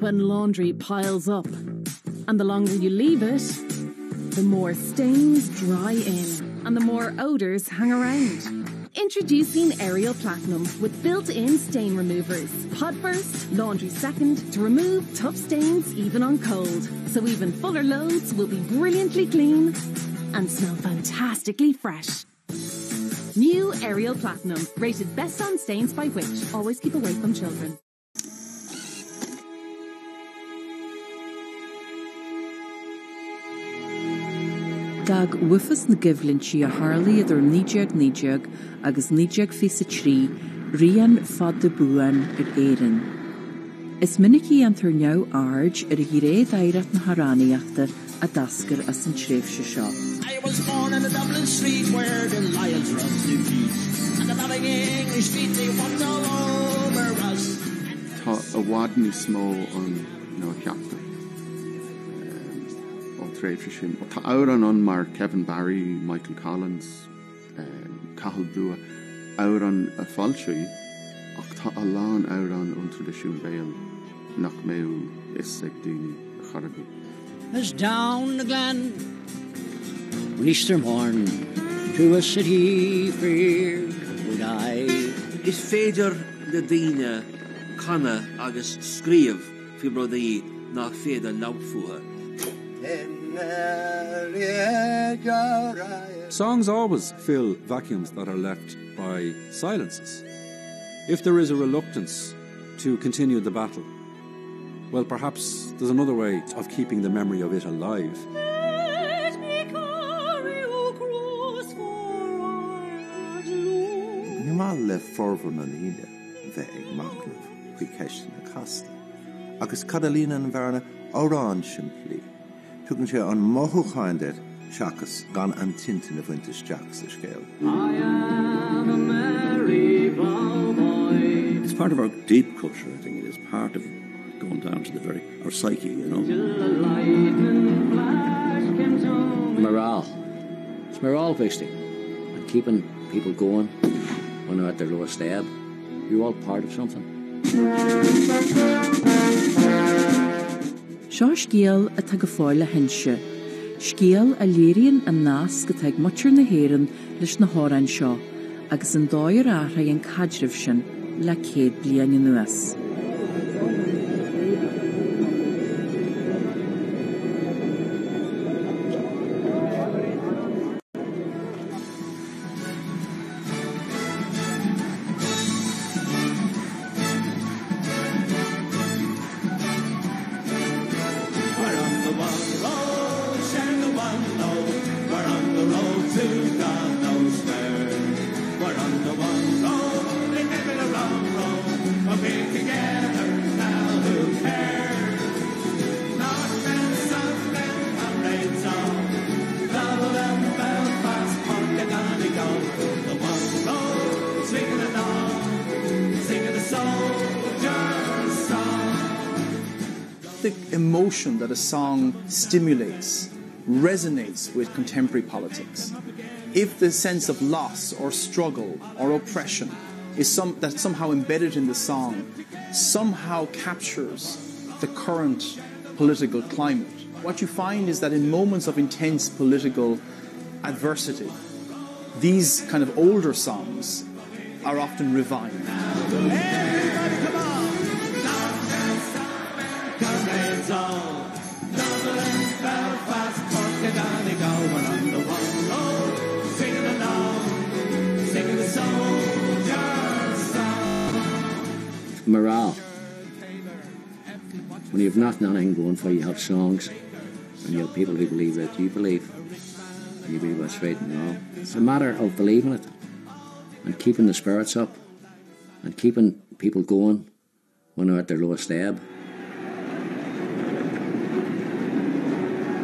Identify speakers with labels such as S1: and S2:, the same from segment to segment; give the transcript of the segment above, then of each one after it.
S1: when laundry piles up. And the longer you leave it, the more stains dry in and the more odours hang around. Introducing Ariel Platinum with built-in stain removers. Hot first, laundry second, to remove tough stains even on cold. So even fuller loads will be brilliantly clean and smell fantastically fresh. New Ariel Platinum, rated best on stains by Which. Always keep away from children.
S2: Dag wifas na givlinchi a Harley idir nídeag agus nídeag fisa trí rian fad de buan Éireann. Is minnicí an thurneau arge a hí dairat na Haraniachta a dascar as an tréfse seo.
S3: I was born in a Dublin street where the lions run to feet, and the loving English street they walked all over us.
S4: Tá a wadni smó an nó cheapta. Sin. Tá áran an mar Kevin Barry, Michael Collins, Cathal Dua, áran a falsií, ach tá a lán áran an tradiisiún béal nach méú is ag daoine a charagu.
S3: As down the glen, Easter morn, to a city fair would I.
S5: Is féidir de daoine canna agus scríomh fi brodaí nach féidir labhfuaithe.
S6: Songs always fill vacuums that are left by silences. If there is a reluctance to continue the battle, well, perhaps there's another way of keeping the memory of it alive.
S7: Ní má le forbhar na líne bheith ag macnamh faoi ceiste na casta. Agus Cadalína an bharna árán siimplí. Tugann sé an mothúcháindir seachas gan an tintin a bhaintis Jack sa scéal.
S8: It's part of our deep culture, I think it is part of going down to the very, our psyche, you know.
S3: Morale. It's morale boosting and keeping people going when they're at their lowest ebb. You're all part of something.
S2: Seo scéal a tag a fáil le hense. Scéal a léiríonn an nás go teag muir na héireann leis na hárainn seo, agus an dáir átha an cadribh sin le 100 bliain nuas.
S9: Emotion that a song stimulates resonates with contemporary politics. If the sense of loss or struggle or oppression is that's somehow embedded in the song, somehow captures the current political climate, what you find is that in moments of intense political adversity, these kind of older songs are often revived.
S3: Morale. When you have nothing going for you, have songs, and you have people who believe that you believe, and you believe what's right and wrong. It's a matter of believing it, and keeping the spirits up, and keeping people going when they're at their lowest ebb.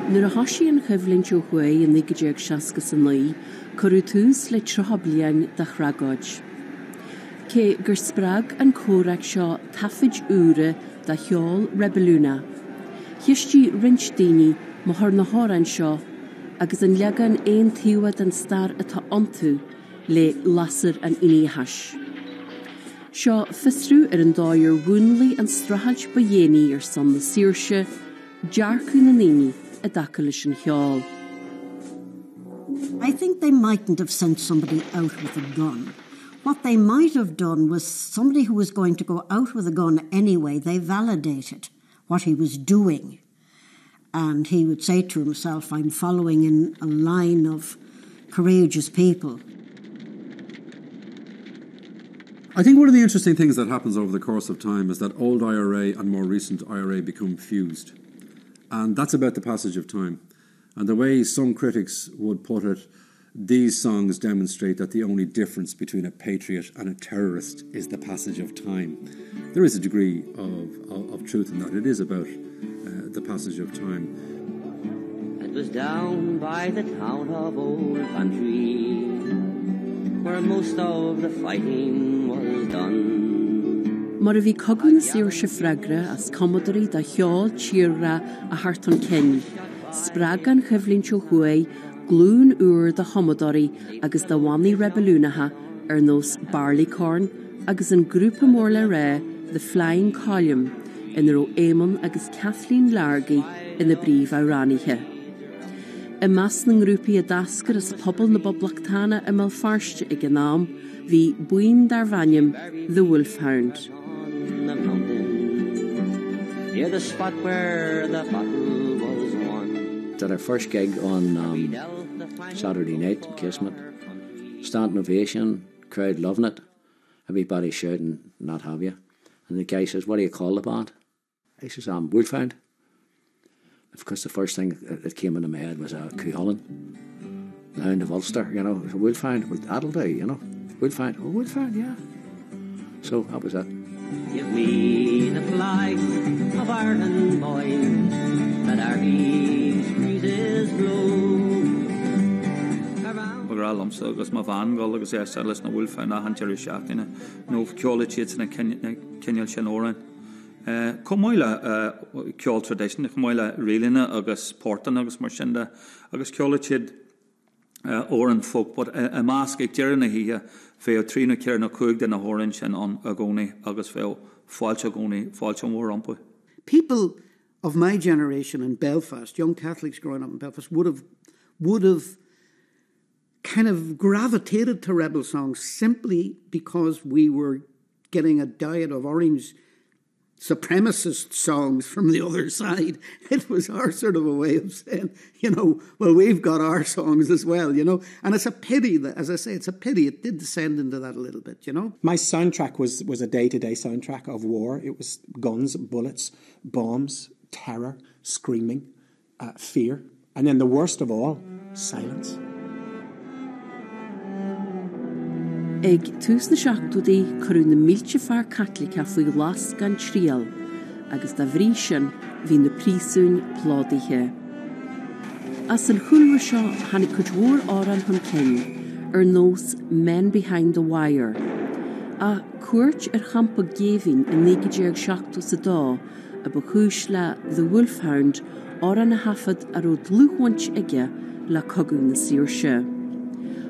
S2: Nuair a thosaíonn chuimhlinn Joe Huey in 1969 curú tús le 3 bliain de chragáid. Cé gur sprág an córaach seo taifid úra de Ceol Rebelúna. Thiaistí rint daoine mo thar na hárainn seo agus an leagan aon tíomhad an star atá iontu le lasar an iníthais. Seo fistrú ar an dáir bhuanlaí an strahaid ba dhéanaí ar son na Saoirse, dearcú na naoine a daca leis an Ceol.
S10: I think they mightn't have sent somebody out with a gun. What they might have done was somebody who was going to go out with a gun anyway, they validated what he was doing. And he would say to himself, I'm following in a line of courageous people.
S6: I think one of the interesting things that happens over the course of time is that old IRA and more recent IRA become fused. And that's about the passage of time. And the way some critics would put it, these songs demonstrate that the only difference between a patriot and a terrorist is the passage of time. There is a degree of truth in that. It is about the passage of time.
S11: It was down by the town of Old Country where most of the fighting was done.
S2: Mar a bhí cogadh na Saoirse freigra as commodóí da Ceol tíorra a hartan cenn. Sprag an cheflín Chogadh glún úr da Commodóí agus da bhainní rebelúnatha ar nós Barleycorn agus an grúpa mór le ré the Flying Column in ro Éamon agus Kathleen Largy in the bríomh áránithe. I meas na grúpi a dascar as pobl na boblachtána a mal farste ag an nám hí buin dar bhainnim the Wolfhound.
S11: Near the spot where the battle was won.
S3: At our first gig on Saturday night in Kismet, standing ovation, crowd loving it, everybody shouting, not have you. And the guy says, what do you call the band? I says, I'm Wolfhound. Of course, the first thing that came into my head was Ceol, the Hound of Ulster, you know, a Wolfhound, well, that'll do, you know. Wolfhound, oh, Wolfhound, yeah. So that was it.
S11: Give me the flag of Ireland, boys, that Irish breezes blow.
S12: Lumsa agus má bhaingáil agus éarlas na Wolfhound a hanteir seachtaine nó ceolalatíad na Ceol sin órainn. Comáile Ceol tradition, comáile rialaine agus portan agus mar sinda agus ceolalatíad órainn folk, but a másc ag dearan na híthe fé trína cear na cúig den na hórainn sin an a gcónaí agus fé fáilte gcónaí, fáilte mór ampa.
S13: People of my generation in Belfast, young Catholics growing up in Belfast, would have kind of gravitated to rebel songs simply because we were getting a diet of orange supremacist songs from the other side. It was our sort of a way of saying, you know, well, we've got our songs as well, you know. And it's a pity that, as I say, it's a pity it did descend into that a little bit, you know.
S14: My soundtrack was a day-to-day soundtrack of war. It was guns, bullets, bombs, terror, screaming, fear. And then the worst of all, silence.
S2: Ag tús na seachtaí curú na mílte fear Catholica faoi glas gan Ceol, agus da bhrí sin hí na príosún pládaithe. As an chulra seo hanig cuidhór áran chun cinn ar nós Men Behind the Wire. A cuairt ar champa géimhín in 1970 sa dá a ba chúis le The Wolfhound áran na hafad a rud lúhaint aige le cogadh na Saoirse.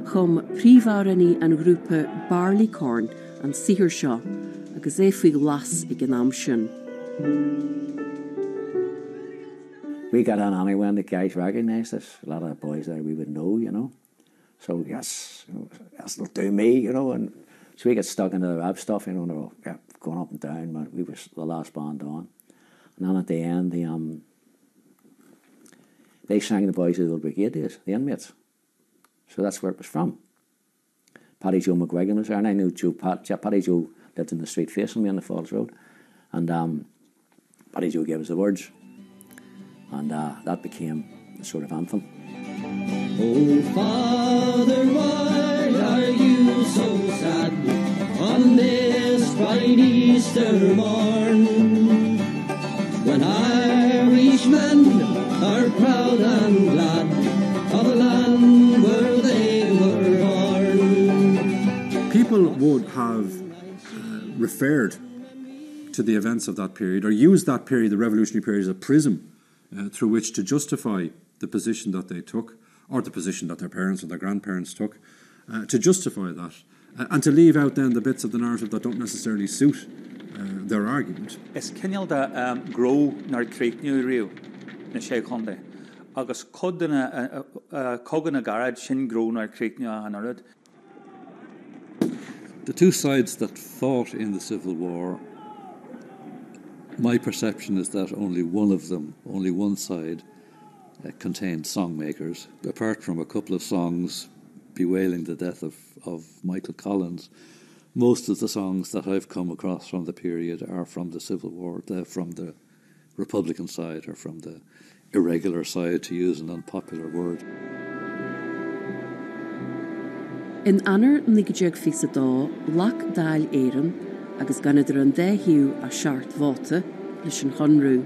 S2: Chum príomháranaí an grúpa Barleycorn an Saoirse agus é faoi glas ag an am sin.
S3: We got on anyway and the guys recognised us. A lot of the boys there we would know, you know. So yes, that'll do me, you know. And so we get stuck into the rap stuff, you know, yeah, going up and down. Man, we were the last band on. And then at the end, they sang the Boys of the Brigade days, the inmates. So that's where it was from. Paddy Joe McGuigan was there, and I knew Paddy Joe lived in the street facing me on the Falls Road. And Paddy Joe gave us the words. And that became the sort of anthem.
S11: Oh, Father, why are you so sad on this bright Easter morn? When Irishmen are proud and glad of the land where they were born.
S6: People would have referred to the events of that period, or used that period, the revolutionary period, as a prism through which to justify the position that they took, or the position that their parents or their grandparents took, to justify that. And to leave out then the bits of the narrative that don't necessarily suit their argument.
S12: Is cinneal de grow nar creicniú riú na sé chunde. Agus cogan a garad sin grow nar creicniú an arad.
S8: The two sides that fought in the Civil War, my perception is that only one side contained songmakers. Apart from a couple of songs bewailing the death of Michael Collins, most of the songs that I've come across from the period are from the Civil War, from the Republican side or from the irregular side, to use an unpopular word.
S2: In anar nigéag fisa dá, lach dail éireann agus ganadar an déhiú a seart bháta leis an chonrú.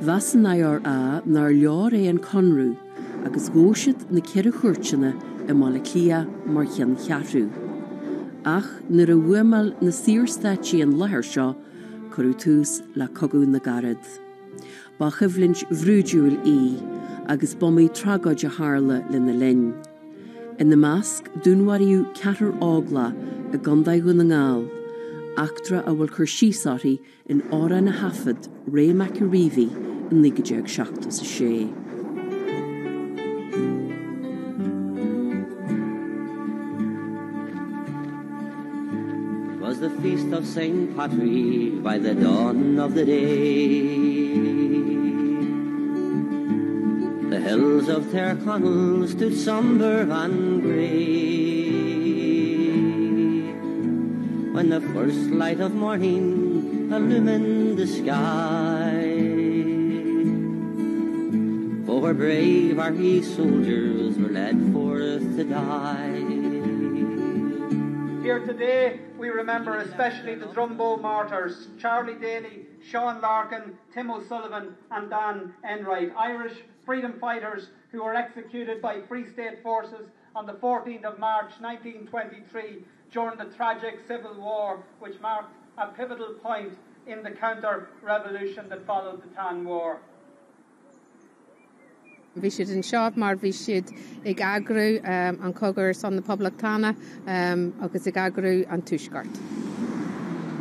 S2: Bheas an éar nar leor an conrú agus góisiid na ceire chuirteanna I mála clia mar chean chearú. Ach, nuair a bhuamal na síorstatí an lethir seo, curú tús le cogadh na garad. Ba chibhlint bhrúdúil agus bomaí trágáid a hála le na linn. In the mask, dúnwaríú ceatar ágla a gandaigh na ngáil, achtra a bhfuil chur síosáthaí in ára na hafad ré macaríhí in nigéag seachtas a sé.
S11: Was the feast of St. Patrick by the dawn of the day. The hills of Tyrconnell stood sombre and grey, when the first light of morning illumined the sky. For brave Irish soldiers were led forth to die.
S15: Here today we remember especially the Drumbo martyrs, Charlie Daly, Sean Larkin, Tim O'Sullivan and Dan Enright, Irish freedom fighters who were executed by Free State forces on the 14th of March 1923 during the tragic Civil War, which marked a pivotal point in the counter-revolution that followed the Tan War.
S16: Bhí siad an seob mar bhí siad ag agrú an cogur son na Public Tána agus ag agrú an tuisgart.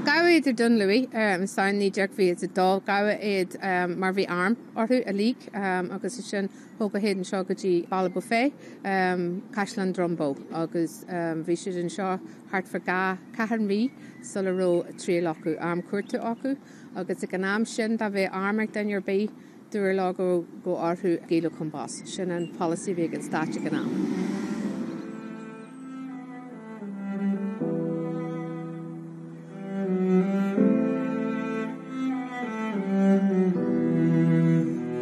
S16: Gawa idir dun Louis sain ní deag bhí a dul gawa iad mar bhí arm orthú a líg agus sin hopa héad an seo go dtí balla buffet Caisleán Drumbo agus bhí siad an seo hart for ga cahan rí sulla ró trí acu arm cuirte acu agus ag an am sin da bheith armach den your bé dúir lá go orthú géile chumbás sin an policy bhí an státe gan am.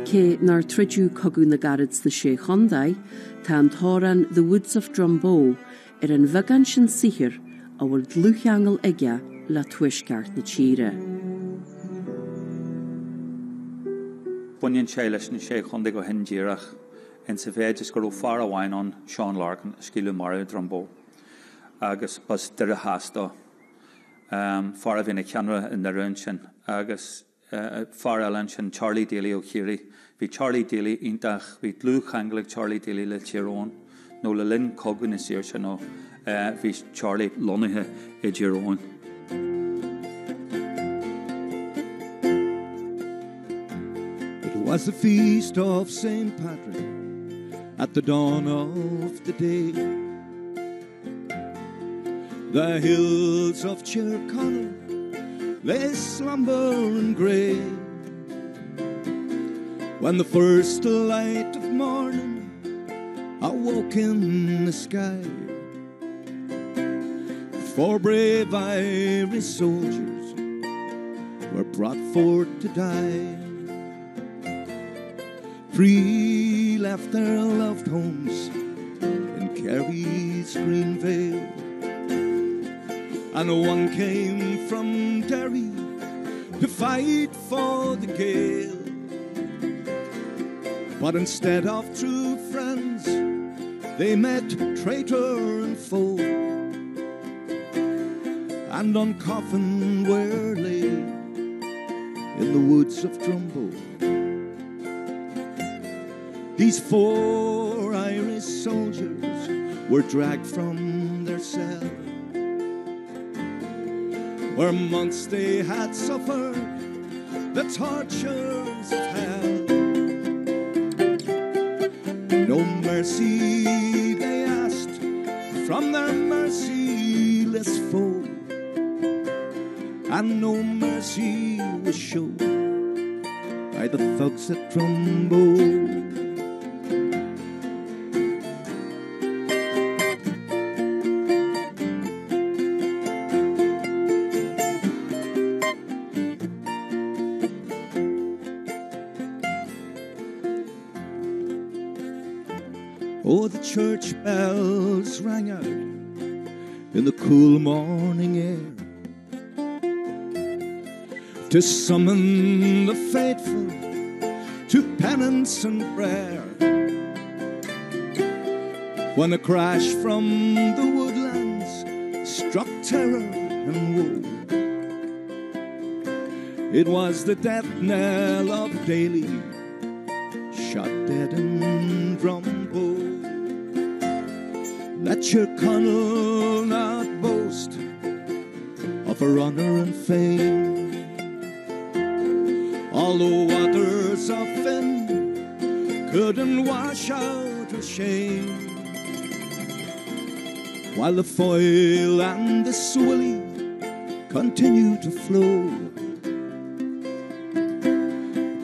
S2: Cé nar tridú cogadh na garads na sé chondaigh, tá an tóran The Woods of Drumbo an bhagan sin sihir a bhfuil dlúcheangal aige le tuisceart na tíre.
S12: Bunyan sé leis na sé chundaigh go hindíireach in sa bhéid is go far amháin an Sean Larkin scíú mar Drumbo agus bus de a hásta far a bhína ceanra in na rún sin agus far eile sin Charlie Daly ó Chiary. Bhí Charlie Daly ítach bhí dlúcheangaigh Charlie Daly le tíróin nó le linn cogadh na Saoirse nó bhí Charlie lonithe I tíróin.
S17: It was the feast of St. Patrick at the dawn of the day. The hills of Tyrconnell lay slumbering grey, when the first light of morning awoke in the sky. Four brave Irish soldiers were brought forth to die. Three left their loved homes in Kerry's green vale, and one came from Derry to fight for the Gael. But instead of true friends, they met traitor and foe, and on coffin were laid in the woods of Drumbo. These four Irish soldiers were dragged from their cell where months they had suffered the tortures of hell. No mercy they asked from their merciless foe, and no mercy was shown by the thugs at Trumbo. Oh, the church bells rang out in the cool morning air to summon the faithful to penance and prayer. When a crash from the woodlands struck terror and woe, it was the death knell of Daly, shot dead in Drumbo. Let your Connell not boast of her honour and fame, although waters of Finn couldn't wash out her shame, while the Foyle and the Swilly continue to flow.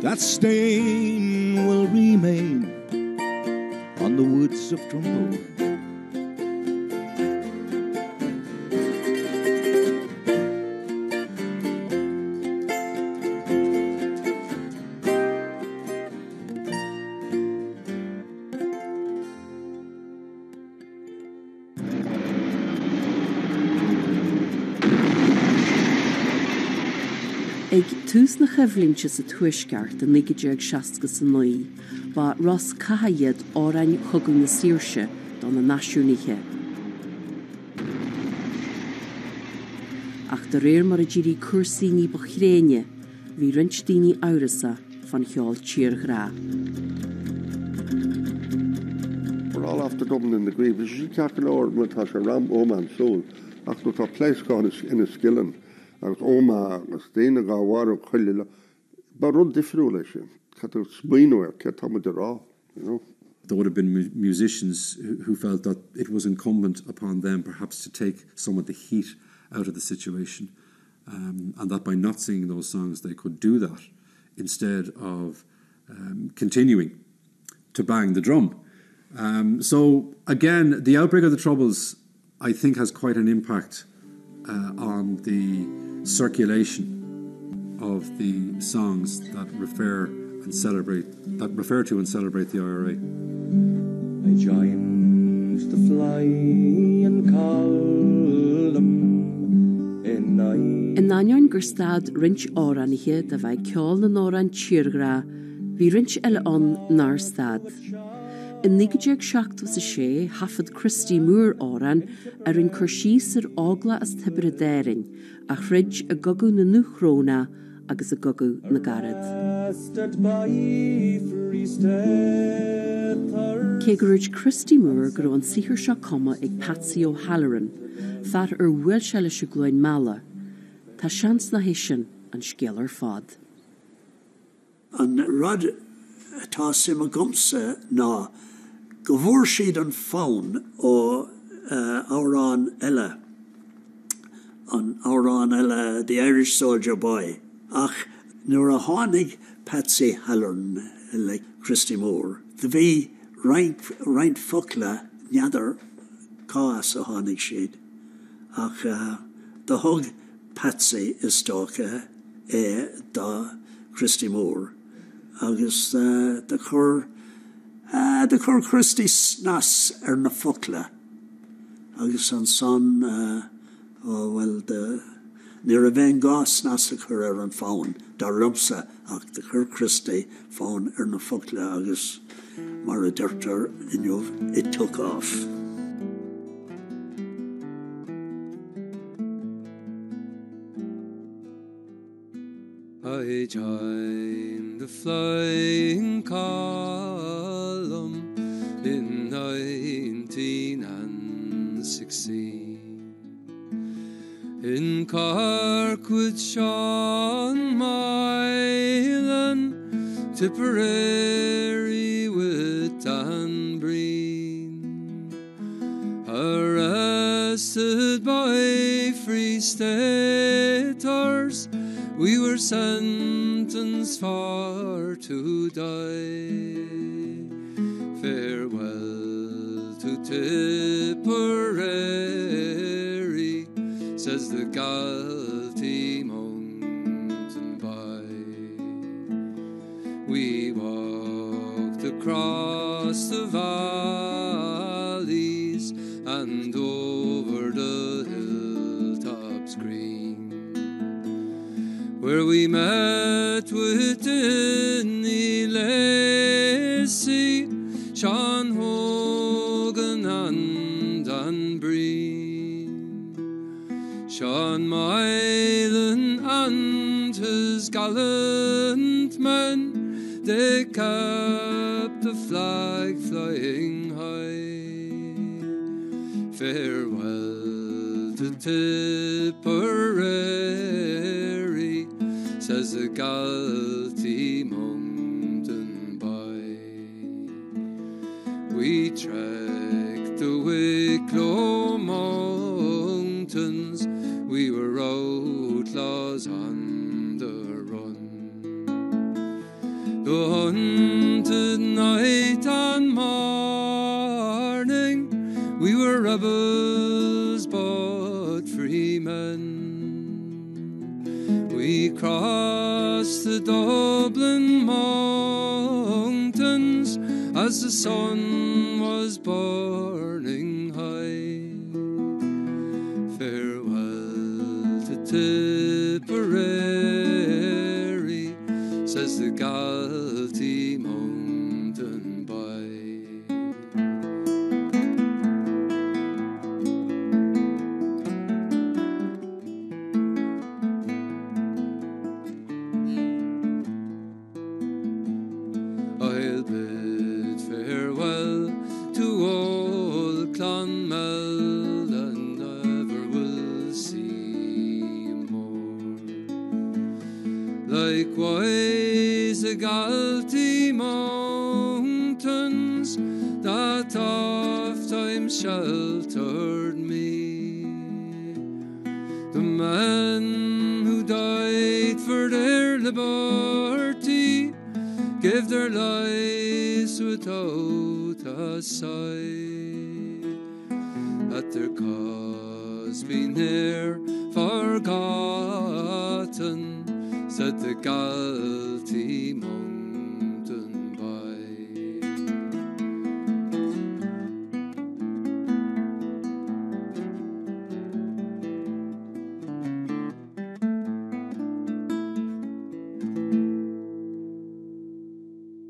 S17: That stain will remain on the woods of Trumbo.
S2: Ag tús na cheflinse sa tuisceart an 1969 ba Ross Cahayed árainn chugainn na Saoirse don na náisiúnaithe. Ach de réir mar a ddírí cuasaí ba chréine, bhí roinnt daoine áirisa fan cheol tír ghra.
S4: We're all after Dublin in the grave. Is she talking over with her ram Oman soul? Ach, with her place gone in a skillen. Agus Oma, agus Dana Gawar, Khilila. But run different, Cat of Spino, Cat Tomadera, you know.
S6: There would have been musicians who felt that it was incumbent upon them perhaps to take some of the heat out of the situation, and that by not singing those songs they could do that instead of continuing to bang the drum. So again, the outbreak of the Troubles, I think, has quite an impact on the circulation of the songs that refer to and celebrate the IRA.
S17: I joined the flying column in night.
S2: In Nanion Gerstad rinch árainithe de bheith ceol na nóran tíorgra, bhí rinch eile an Narstad. In 1976 hafad Christy Moore áran in chuirsís ágla as tibre déirin, a chrid a gogu na nuchróna agus a gogu na garad. Cé Christy Moore gur an sihir seo cuma ag Patsy O'Halloran, far bhfuil se leis glóin mala. Tá seans na héisian an scéal fad.
S18: An rud atá sim a gomsa ná go bhfuair siad an fón ó árán eile, an árán eile, the Irish Soldier Boy. Ach, nuair a tháinig Patsy O'Halloran le Christy Moore, the bhí reint fucla neadar cás a tháinig siad. Ach, the hug Patsy is tócha da Christy Moore. Agus the chur Christy snas na fucla. Agus an son, níor a bhein gá snas a chur an fáin, da rumsa ach the chur Christy fáin na fucla agus mar a dirtar inniuh, it took off.
S19: I joined the flying column in 1916 in Cork with Sean Mylan, Tipperary with Dan Breen, arrested by Free Staters, we were sentenced for to die. Farewell to Tipperary, says the Galtee mountain by. We walked across the valleys and over the hilltops green, where we met with Dinny Lacey, Sean Hogan and Dan Breen, Sean Mylan and his gallant men, they kept the flag flying high. Farewell to Tipperary, says the Galtee mountain by. We trekked the Wicklow mountains, we were outlaws on the run. The hunted night and morning, we were rebels but free men. We crossed the Dublin mountains as the sun was burning high. Farewell to Tipperary, says the Galtee mountain by. I'll bid farewell to old Clonmel and never will see more. Likewise the Galtee mountains that oft times sheltered me, the men who died for their liberty gave their lives without a sigh. Let their cause be ne'er forgotten, said the Galtee mountain by.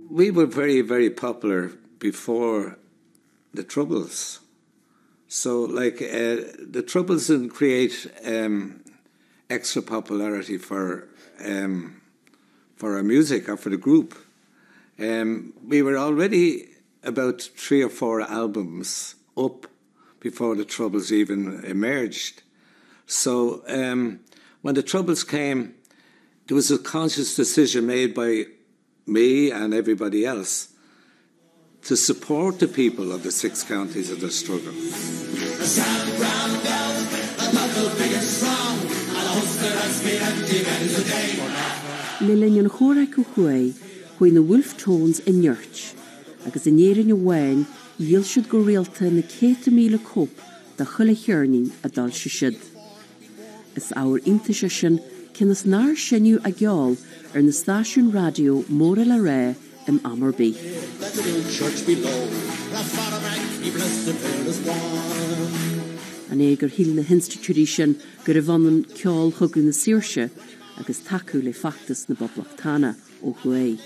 S20: We were very, very popular before the Troubles. So, the Troubles didn't create extra popularity for our music or for the group. We were already about 3 or 4 albums up before the Troubles even emerged. So, when the Troubles came, there was a conscious decision made by me and everybody else to support the people of the 6 counties of the struggle.
S2: Lilin an chóra go chuai, chuoi na wolf tones in Nurch, agus in éirin a wain, yiel should go realta na 100,000 cop da chulle chearnin a dal shishid. Is our intishishin kinnas nar shinu a gyal na station radio Móra le Ré in Amerby. An éiger híl na institution gur bhanan ceol chugu na Saoirse agus tacu le factus na Boblachtána ó Chuaigh.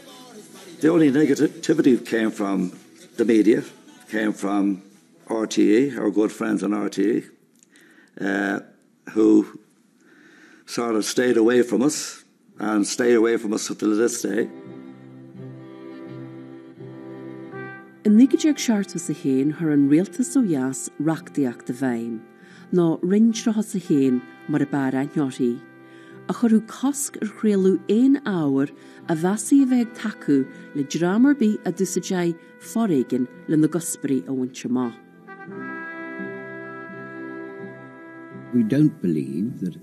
S21: The only negativity came from the media, came from RTE, our good friends on RTE, who sort of stayed away from us and stay away from us until this day.
S2: In Nigajag Shartus a héin her an realtas ó jas rachdiach de bhaim, ná rinstratha sa héin mar a bara neorí. A churú cosc chréalú éon áhar a bhesaí a bheith tacu le dramar bí a dúsadé foréigen le na gosparí a bhaintse má.
S1: We don't believe that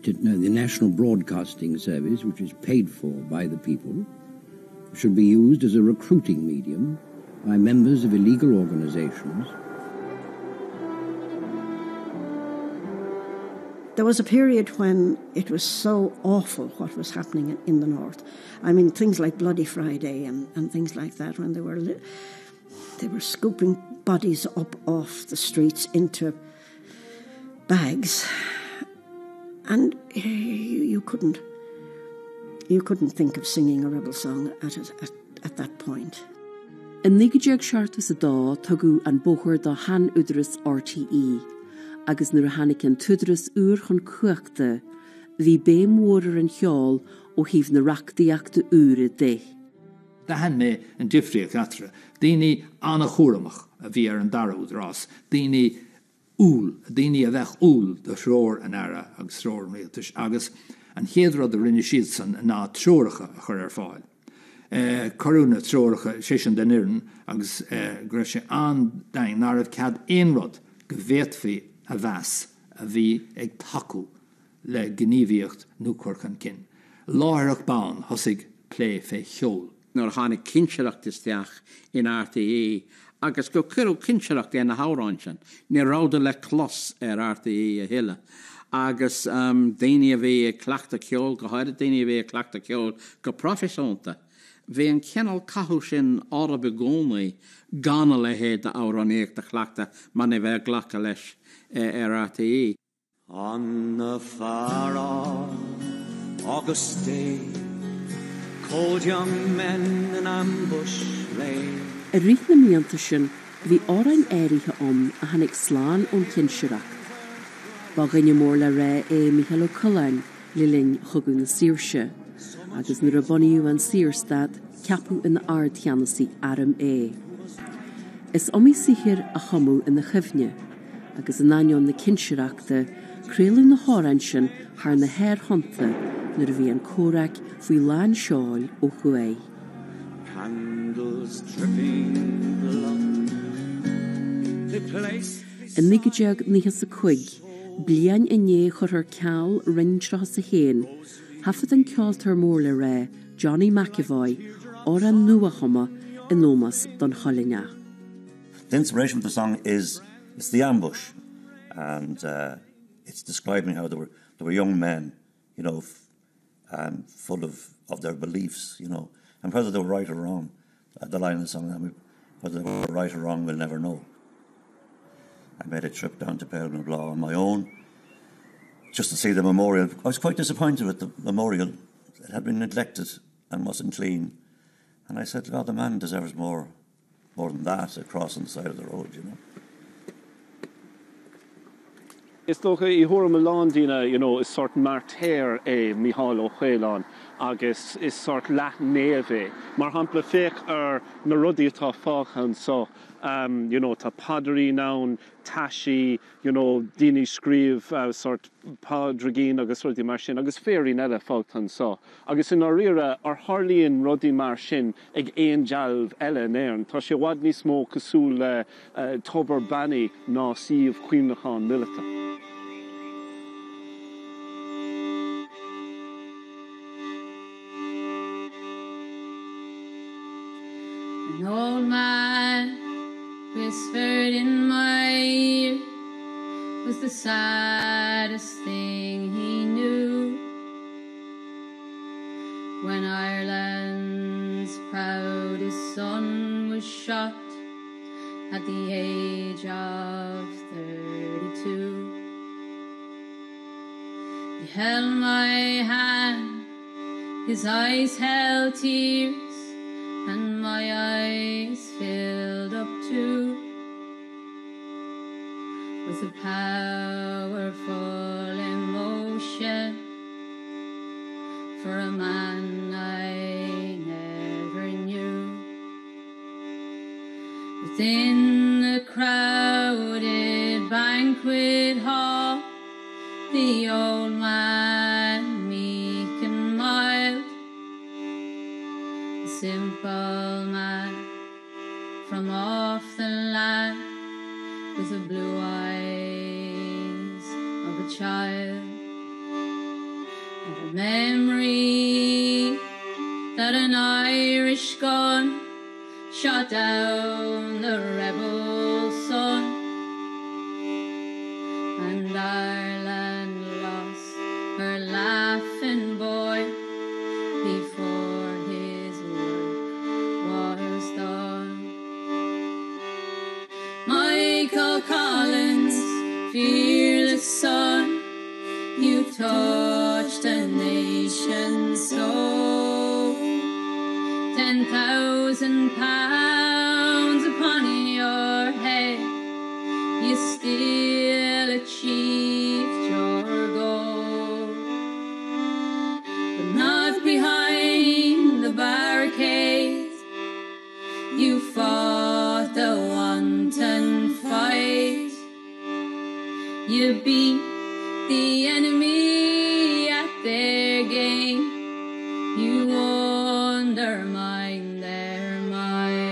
S1: the National Broadcasting Service, which is paid for by the people, should be used as a recruiting medium by members of illegal organizations.
S10: There was a period when it was so awful what was happening in the north. I mean, things like Bloody Friday and things like that, when they were scooping bodies up off the streets into bags, and you couldn't think of singing a rebel song at that point.
S2: In Nigajeg Shartus a dá tugu an bochur da han udrus RTE, agus nuair a hanig an tudrus chun cuachta, hí béim water an cheol ó híh na rachtaíachta de.
S22: Da han me an difriach atra, dini anna chóramach a bhí an darúd rás, dini dini a bheith úl de srór an ara agus srór réaltas agus an héadrad a rinne siad san ná tróracha a chur fáil. Corúna tróracha séisian den irin agus gre an dain nar cad éonrod go bhéadfaí a bheas a bhí ag tacu le gníomhíocht núcórchan cin. Láthach bán thosaigh plé fé cheol.
S23: Nor hánig cinseachtasteach in RTE agus go curú cinseacht na háránsin, ní ráda le clos RTE a hiile. Agus daine a bhí cleachta ceol, go háir daine a bhí cleachta ceol go profisiúnta. Bhí an cenal cathú sin ára begónaí gana le héad a áranéach de chleachta man é bheith ghlacha leis RTE.
S11: On the far off August day, cold young men in ambush lay.
S2: A rith na mianta sin, bhí árain éirithe a hanig sláán ón cinseacht. Ba rinne mór le ré Michael O'Cullen le linn chugu na Saoirse, agus nuair a buniú an Saoirse ceapú in ard cheannasaí aram Is omí sihir a chamú in na chimhne, agus an aion na cinseachta, créalú na hárain sin thar na hair honta nuair a bhí an córac faoi lán seáil ó chué.
S11: Candles dripping blood. The place.
S2: In Nigajeg níhas a chuig, blian iné chur ceall rinstratha sa héin, hafad an ceoltar mór le ré Johnny McAvoy or an nuachama in Nomas don Cholinga.
S24: The inspiration for the song is it's the ambush, and it's describing how there were young men, you know, full of their beliefs, you know, and whether they were right or wrong. The line of the song, whether they were right or wrong, we'll never know. I made a trip down to Belmablaw on my own, just to see the memorial. I was quite disappointed with the memorial. It had been neglected and wasn't clean. And I said, God, the man deserves more than that, a cross on the side of the road, you know.
S25: Is toch I hoor me landine, you know, is sort martyr Michal O'Chélan, agus is sort Latin neve. Maar hample fech na rudi ta fachan so, you know, ta padri naun, tashi, you know, dini skriv sort padragin agus rudi marshin, agus feri nella fachan so. Agus in arira harli in rudi marshin ag ein jalv ella nairn, ta she wadni smo kasul tober bani na siv queenachan milita.
S26: An old man whispered in my ear was the saddest thing he knew. When Ireland's proudest son was shot at the age of 32. He held my hand, his eyes held tears, and my eyes filled up too with a powerful emotion for a man I never knew. Within the crowded by
S3: banquet hall, the old man meek and mild, the simple man from off the land, with the blue eyes of a child, and a memory that an Irish gun shot down the rebel sun, and Ireland lost her laughing boy before his work was done. Michael Collins, fearless son, you touched a nation's soul. 10,000 pounds upon your head, you still achieved your goal. But not behind the barricades, you fought the wanton fight. You beat the enemy at their game, you undermined their might.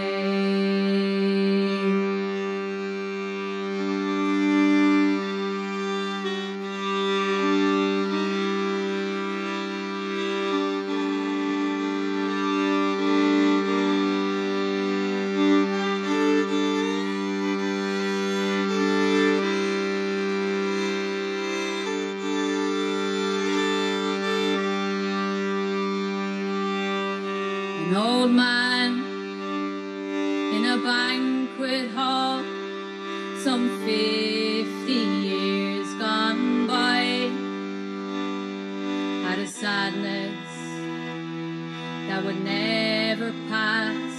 S3: An old man in a banquet hall, some 50 years gone by, had a sadness that would never pass,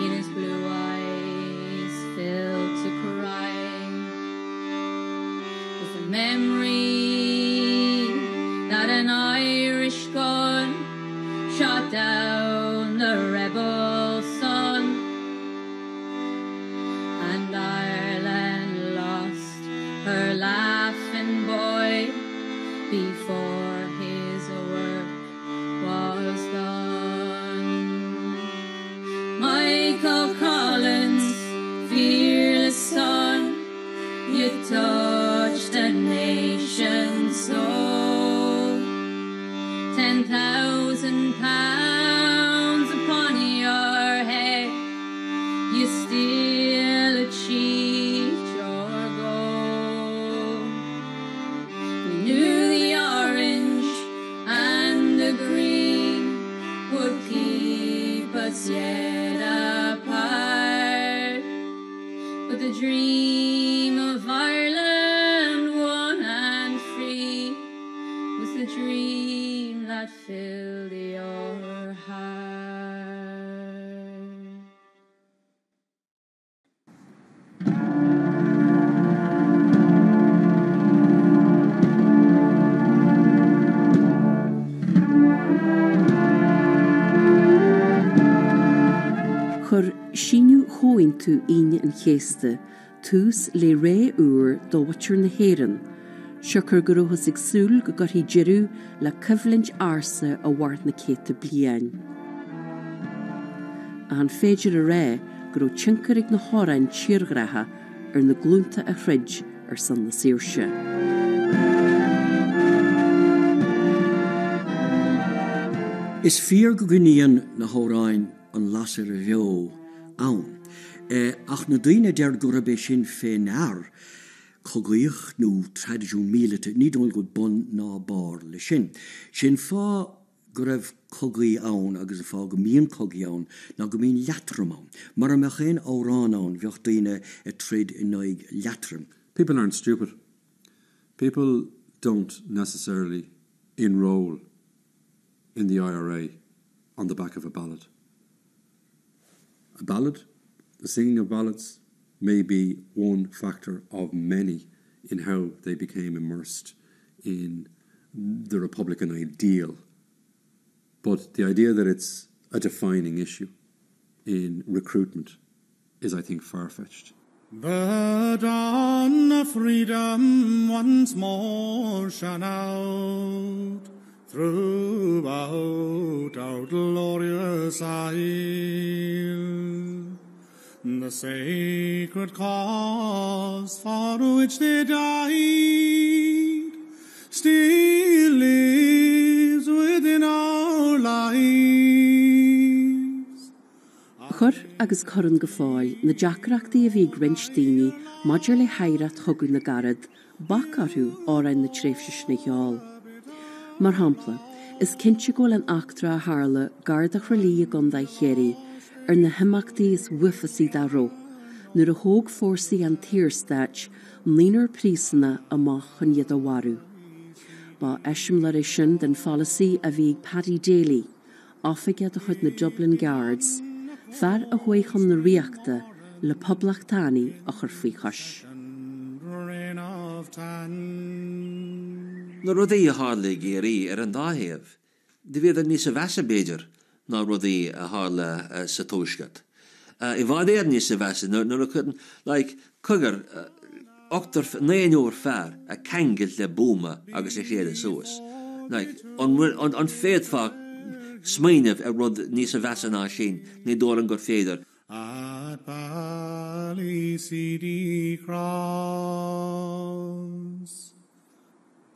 S3: in his blue eyes filled to cry, with the memory that an Irish gun shot down the rebel sun, and Ireland lost her laughing boy before his work was done. Michael Collins, fearless son, you touched a nation's soul. 10,000 pounds upon your head, you still achieved your goal. You knew the orange and the green would keep us yet apart, but the dream of Ireland won and free was the dream that filled your heart.
S2: Chur síniu hóin tú ine an chéiste, tús le ré úr do watir na héireann, Siocr go rothas ag súil go gurthaí jeirú le cyflint arsa a bhhart na céta bliain. An féidir a ré go raibh tincar ag na hárainn tíorghratha ar na glúnta a chruid ar san na Saoirse.
S5: Is fear go gníon na hóráin an lasar a bheo ann. Ach na daoine deir go raibh sin féinár cogaíoch nó tradiisiún mílete ní dul go bun ná bar le sin. Sin fá go raibh cogaí ann agus a fá go míon cogaí ann ná go míon leatram ann. Mar a chéin órán ann bheocht daoine a trid in naig leatram.
S6: People aren't stupid. People don't necessarily enroll in the IRA on the back of a ballot. A ballot, the singing of ballots, may be one factor of many in how they became immersed in the Republican ideal. But the idea that it's a defining issue in recruitment is, I think, far-fetched.
S7: The dawn of freedom once more shone out throughout our glorious isle. The sacred cause for which they died still lives within our lives.
S2: Chur agus choran go fáil na deacreachtaí a bhí grinch daoine maidir le haireat thugann na garad bacarú árainn na tréimhse na Ceol. Mar hampla, is cinnte ggóil an achtra a Harla garda chrolí a gonda chéirí na himachtaí is wifasaí dá ró, nuair a thóg fórsaí an tírstáit mlínar prísanna amach chun iad a warú. Ba eisiom le sin den fallasaí a bhí Paddy Daly, áfaigead a chud na Dublin Guards, fear a chuocham na riachta le poblachtánaí a chur faoi chais.
S8: Na rudaí a hála géirí an dáhéamh, de bhíad níos a bheasa béidir ná rudaí a hála sa tóiscead. I bhd níos a bheasa, nuair a chudan, chugar 9 óir fearr a cangil le búma agus a chéad a suas. An féadfá smaoineh a rud níos a bheasa ná sin, ní dór an gur féidir.
S7: At Ballycd Cross.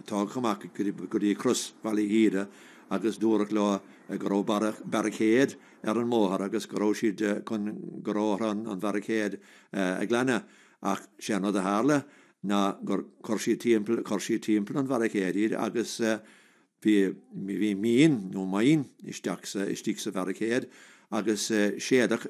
S17: Tá chumach go dtí crus Ballyhíre agus dúrach le a goró barricéad an móthar agus goró siad chun goráthran an barricéad a gleanne ach seanna a hála ná gur chuirsí timppla an barricéad agus bhí míon nó maíon istí sa barricéad agus séadach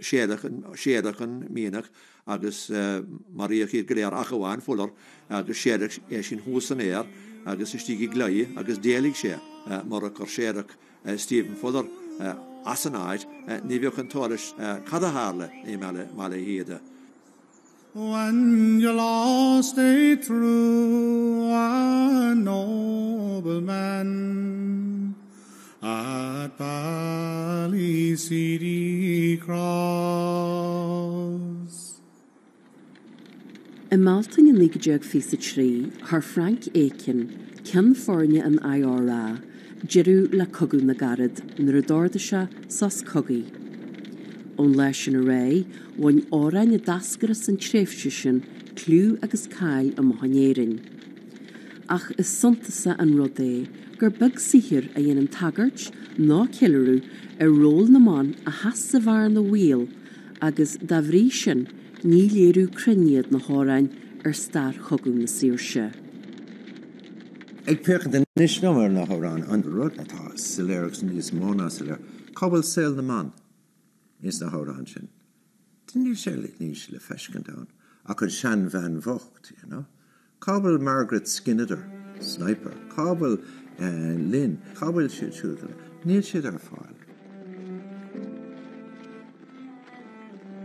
S17: an míanach agus maríoch iad go léir achaháin fullar agus séadach sin hús an éir agus istí gléí agus déalaigh sé mar a chur séadach Stephen Fuller as an áid ní bheoh an tóris cad a hála é meile héada.
S7: When you lost a true and noble man at Ballycd Cross.
S2: I Malting in Ligajeg Fisa Tree, her Frank Aiken, Ken Fornia an IRA, Jiru la Cogu na Garad, Nradordasha Sas Cogi. On leis an array, one orain a dascaras an tréifhse clú agus cail a mohanéirin. Ach is suntasa an rodé, gur bug sihir a dhéanam tagart, ná killerú, a ról na man a has sa bhar na wheel, agus davrí sin, ní léirú criniad na hórain star chogu na Saoirse.
S1: Ag peach den níos nómar na hórán an rud atá siléireachs níos móna siléir. Cabal saoil na man is na hórán sin. Dínú sé níos le feiscin down. Ach an Sean Van Vocht, you know. Cabal Margaret Skinner, sniper. Cabal Lynn. Cabal siúd. Níl siad ar fáil.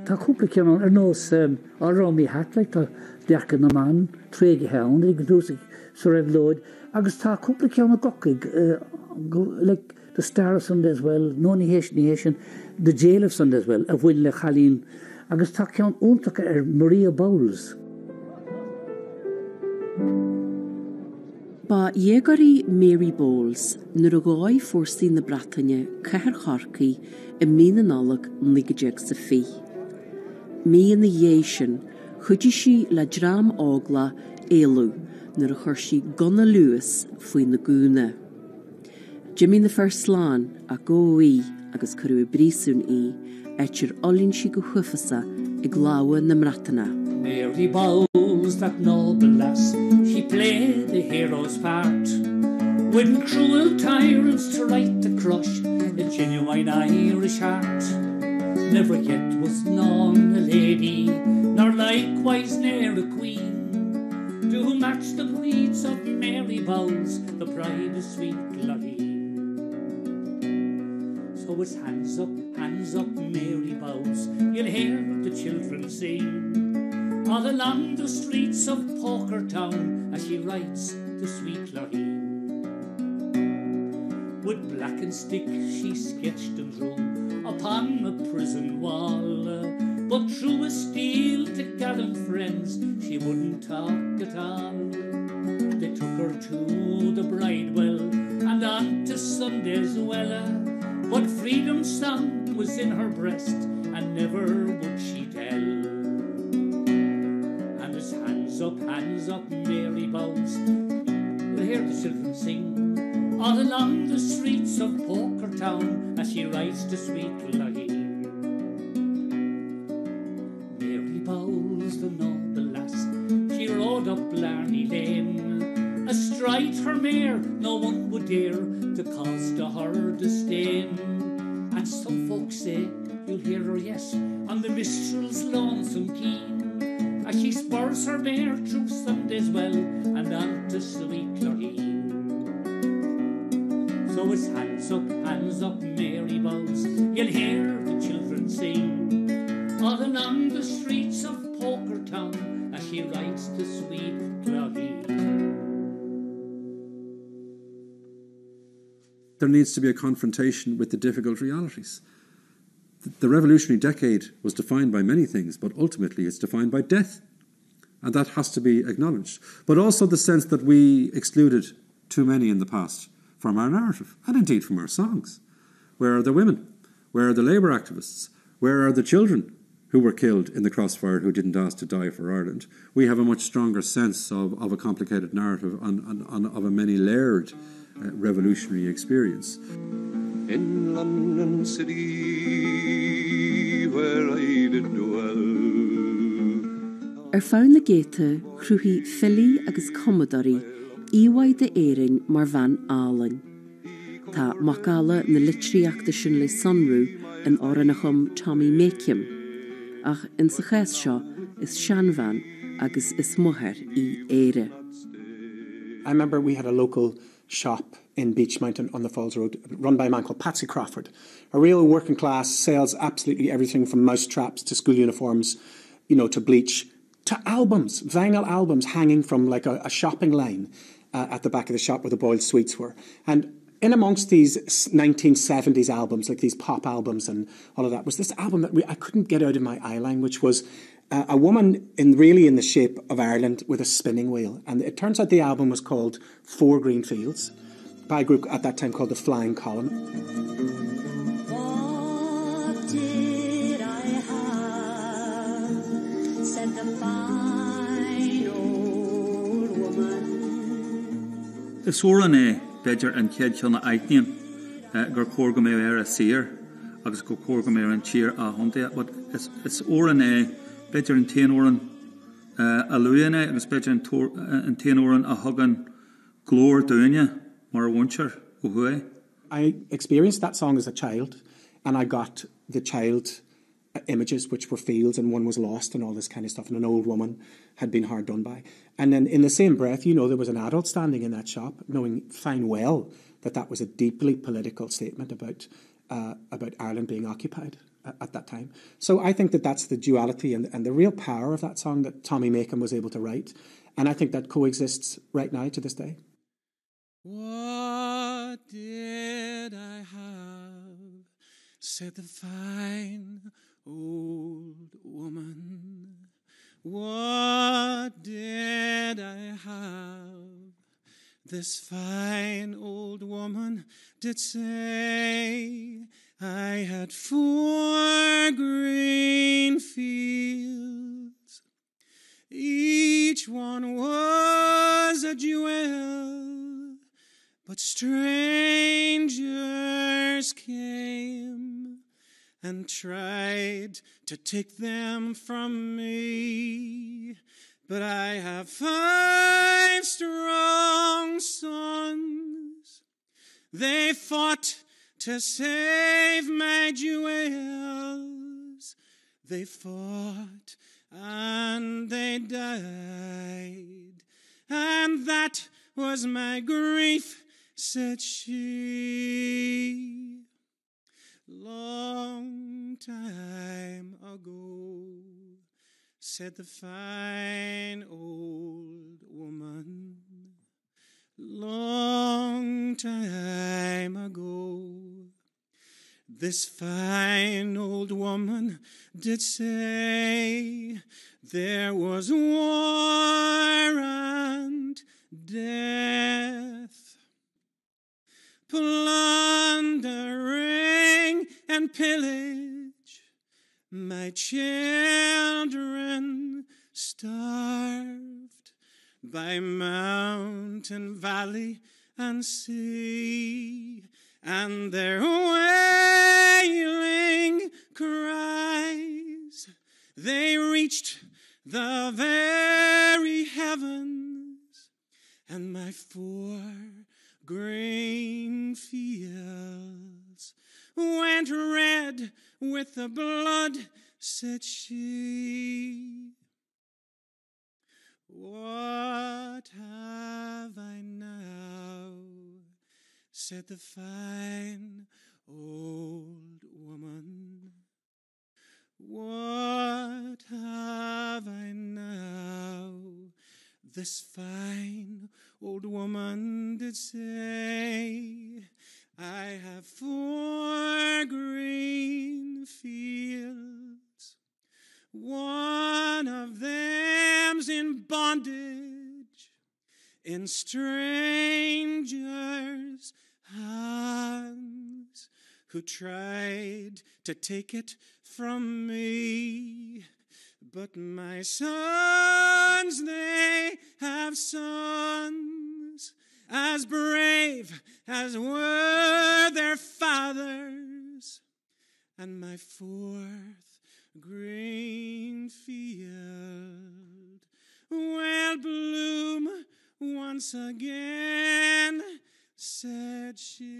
S9: Tá cúpla ceann nós árámí hat le tá deacan na man, tréige heann, ag dúsig sa raibh lóid, agus tá cúpla ceann a gocaig, like the Star Sunday as well, Noni Nation, the Jail of Sunday as well, a bhfuil le chalín, agus tá ceann úntacha Maria Bowles.
S2: Ba dhéagarí Mary Bowles, nuair a gáid fórsaí na Bretagne cethir charcaí I mínanálaach Ligajeg sa fí. Mí na dhé sin, chuidí si le drám ágla éalú, nuair a chuir si gona luas faoi na gúna. Jimmy na fear sláán a góí agus curú brísún éitir olín si go chuifasa I gláha na mratana.
S13: Mary Bowles, that noble lass, she played the hero's part, when cruel tyrants tried to crush a genuine Irish heart. Never yet was known a lady, nor likewise ne'er a queen, to match the breeds of Mary Bowles, the pride of sweet Lottie. So it's hands up, Mary Bowles, you'll hear the children sing, all along the streets of Poker Town, as she writes to sweet Lottie. With blackened stick she sketched and drew upon a prison wall but through a steel to gallant friends she wouldn't talk at all. They took her to the bridewell and on to Sunday's Wella, but freedom's song was in her breast and never would she tell. And as hands up, Mary bows, you'll hear the children sing all along the streets of Poker Town as she rides to sweet Laheen. Mary Bowles, the noble lass, she rode up Blarney Lane, astride her mare no one would dare to cause to her disdain. And some folks say you'll hear her, yes, on the Mistral's lonesome keen, as she spurs her mare through Sunday's Well and on to sweet Laheen. So it's hands up, Mary Bowles, you'll hear the children sing all along the streets of Poker Town as she rides to sweet Laheen.
S6: There needs to be a confrontation with the difficult realities. The revolutionary decade was defined by many things, but ultimately it's defined by death. And that has to be acknowledged. But also the sense that we excluded too many in the past from our narrative, and indeed from our songs. Where are the women? Where are the labour activists? Where are the children who were killed in the crossfire who didn't ask to die for Ireland? We have a much stronger sense of a complicated narrative of a many-layered revolutionary experience.
S19: In London City, where I did dwell.
S2: Fearn na géite chrúthaí Philly agus Commodore íhaid de éireann mar bhean álainn. Tá macála na litríochta sin le sonrú in orannachum Tommy Makim, ach in sa chais seo is seanbhean agus is muthair í éire.
S4: I remember we had a local shop in Beach Mountain on the Falls Road run by a man called Patsy Crawford, a real working class, sells absolutely everything from mouse traps to school uniforms, to bleach, to albums, vinyl albums hanging from like a shopping line at the back of the shop where the boiled sweets were. And in amongst these 1970s albums, like these pop albums and all of that, was this album that I couldn't get out of my eye line, which was a woman in the shape of Ireland with a spinning wheel. And it turns out the album was called Four Green Fields by a group at that time called the Flying Column.
S12: What did I have? Said the fine old woman.
S14: Is oran beidir an céad seanna aithníon gur cór go mé ar a sir agus go cór go mé ar an tír a honta, but is oran beidir an téan oran a luíana agus beidir an téan oran a thugan glór duine mar a bhaintear ó thuaidh.
S4: I experienced that song as a child, and I got the child images, which were fields, and one was lost and all this kind of stuff, and an old woman had been hard done by. And then in the same breath, there was an adult standing in that shop, knowing fine well that that was a deeply political statement about Ireland being occupied at that time. So I think that that's the duality and the real power of that song that Tommy Makim was able to write. And I think that coexists right now to this day.
S12: What did I have? Said the fine old woman. What did I have? This fine old woman did say I had 4 green fields. Each one was a jewel, but strangers came and tried to take them from me. But I have 5 strong sons. They fought to save my jewels. They fought and they died. And that was my grief, said she. Long time ago, said the fine old woman. Long time ago, this fine old woman woman did say there was war and death, plundering and pillage, my children starved by mountain, valley, and sea, and their wailing cries, they reached the very heavens, and my 4 grain fields went red with the blood, said she. What have I now? Said the fine old woman. What have I now? This fine old woman did say, I have 4 green fields. One of them's in bondage, in strangers' hands, who tried to take it from me. But my sons, they have sons as brave as were their fathers, and my 4th green field will bloom once again, said she.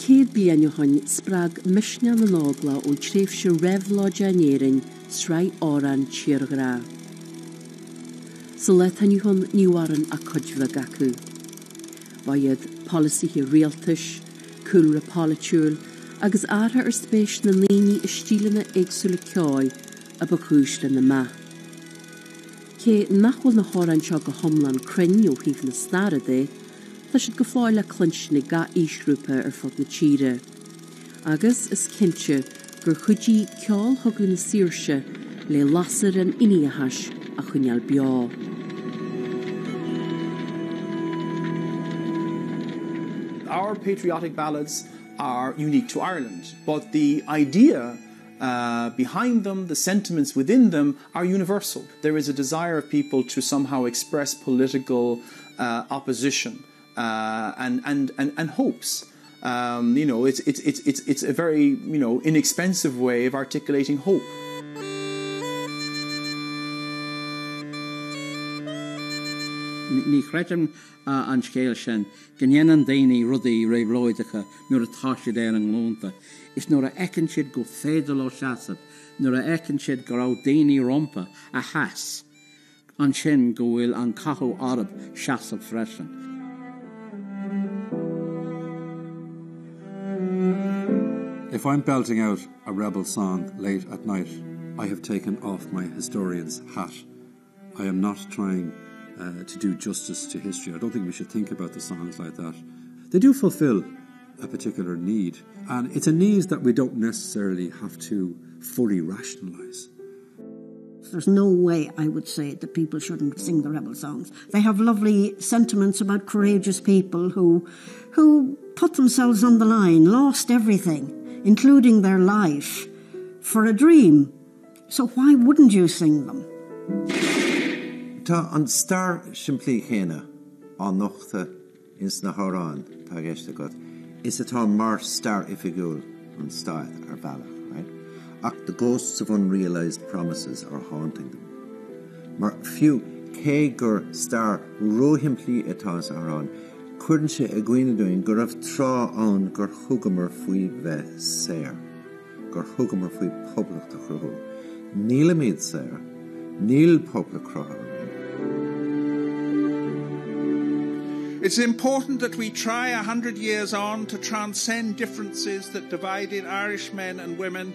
S2: Céad blianaúin sprág misne na nágla ó tréimhse réamhlóideanéireann sraith órán tíorghra. Sa leitaniúhan níomharan a codmhah acu. Baiad polisi rialtais, cúlra politiúil, agus ára spéis na líní stílanna éagsúla ceáil a bacúisle na ma. Cé nachhfuil na hórán seo go homlan crinne ó híomh na snara dé, tá siad go fáil le clunchna ga ísrúpa fod na tíre. Agus is cinnte gur chudí ceol thugú na Saoirse le lasar an iniahas a chuineal beá.
S10: Our patriotic ballads are unique to Ireland, but the idea behind them, the sentiments within them, are universal. There is a desire of people to somehow express political opposition and hopes. It's a very inexpensive way of articulating hope.
S23: Ní chreidim an scéil sin gnéanaan daoine rudaí réamhlóideacha nuair atá siad ar an glónta. Is nuair a ecann siad go féidir ó seasamh, nuair a ecann siad go raibh daoine rompa a heas, an sin go bhfuil an cathó arab seasamh freisin.
S6: If I'm belting out a rebel song late at night, I have taken off my historian's hat. I am not trying to do justice to history. I don't think we should think about the songs like that. They do fulfill a particular need, and it's a need that we don't necessarily have to fully rationalise.
S15: There's no way I would say that people shouldn't sing the rebel songs. They have lovely sentiments about courageous people who put themselves on the line, lost everything, including their life, for a dream. So why wouldn't you sing them?
S17: Tá an star siimplí chéine an nochta is na hárán tá gceiste god. Is atá mar star ifigúil an staid ar bhealach, right? Ach the ghosts of unrealised promises are haunting them. Mar fiú cé gur star roiimplí atá arán, cuireann sé a gcuine doin gur raibh trá an gur thugamar faoi bheith séir, gur thugamar faoi poblach a chruthú. Níl míad séir, níl poblach chruthú.
S16: It's important that we try 100 years on to transcend differences that divided Irish men and women,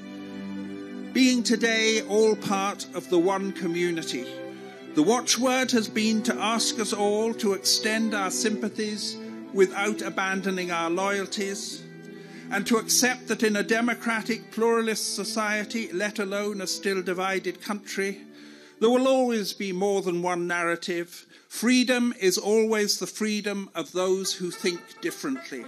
S16: being today all part of the one community, The watchword has been to ask us all to extend our sympathies without abandoning our loyalties, and to accept that in a democratic, pluralist society, let alone a still divided country, there will always be more than one narrative. Freedom is always the freedom of those who think differently.